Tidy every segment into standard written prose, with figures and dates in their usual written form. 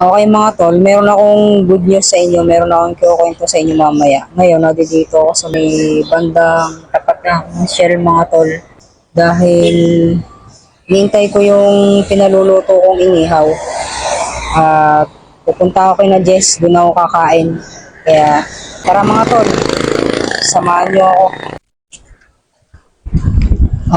Okay mga tol, meron akong good news sa inyo, meron akong kinukwento sa inyo mamaya. Ngayon, nandito ako sa may bandang tapat ng Shell mga tol. Dahil hinintay ko yung pinaluluto kong inihaw. At pupunta ako kay na Jess, doon ako kakain. Kaya tara mga tol, samahan niyo ako.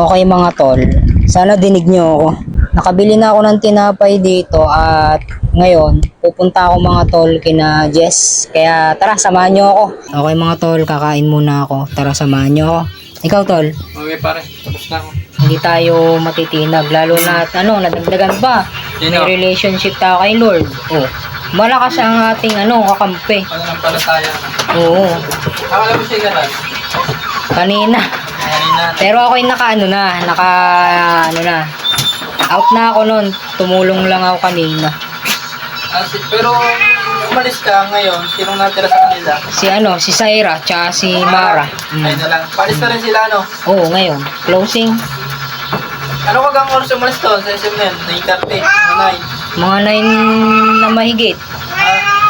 Okay mga tol, sana dinig niyo ako. Nakabili na ako ng tinapay dito at ngayon pupunta ako mga tol kina Jess. Kaya tara, samahan niyo ako. Okay mga tol, kakain muna ako. Tara, samahan niyo ako. Ikaw tol? Okay pare, tapos na ako. Hindi tayo matitinag lalo na nadagdagan pa. May relationship tayo kay Lord. Oh, malakas ang ating kakampi. Pananampalataya na. Oo, Akala mo siya ganun? kanina. Kanina. Pero ako yung out na ako nun. Tumulong lang ako kanina. Pero umalis ka ngayon, sinong natira sa kanila? Si Saira, tsaka si Mara. Ayun na lang. Palis na rin sila, ano? Oo, ngayon. Closing. Ano ka gang oras umalis doon sa SM na yun? 9:30, 9. Mga 9 na mahigit.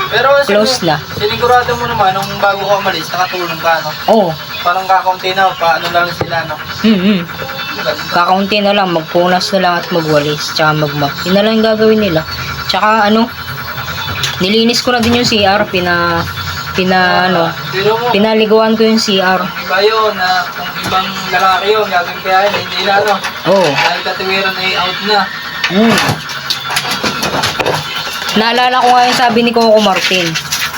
Pero Close na. Sinigurado mo naman, nung bago ka umalis, nakatulong ka, no? Oo. Parang kakaunti na, paano lang sila, no? Kakaunti na lang, magpunas na lang at magwalis, tsaka magmap. Yun na lang yung gagawin nila. Tsaka nilinis ko na din yung CR, pinaliguan ko yung CR. Iba yun, na kung ibang lalaki yun, gagampiyahin, hindi na, no? Oo. Dahil katiwiran ay out na. Naalala ko nga yung sabi ni Coco Martin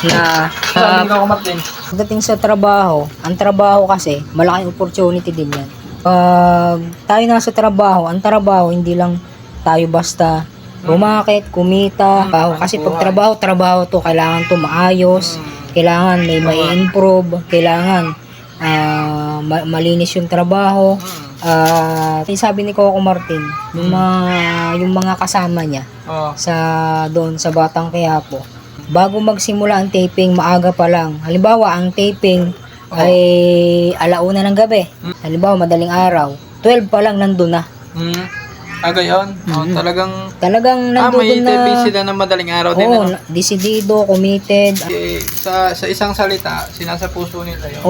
na Sabi ko, Martin. pagdating sa trabaho, ang trabaho kasi malaking opportunity din yan. Pag tayo nasa trabaho, ang trabaho hindi lang tayo basta rumakit, kumita. Kasi pag trabaho to, kailangan to maayos, kailangan may improve, kailangan malinis yung trabaho. Sabi ni Coco Martin, yung mga kasama niya doon sa Batang Quiapo, bago magsimula ang taping, maaga pa lang. Halimbawa, ang taping ay 1:00 ng gabi. Halimbawa, madaling araw, 12 pa lang nandun na. Gayon? Talagang nandun may na. taping sila ng madaling araw din, Oo, ano? desidido, committed. Sa isang salita, sinasapuso nila yun.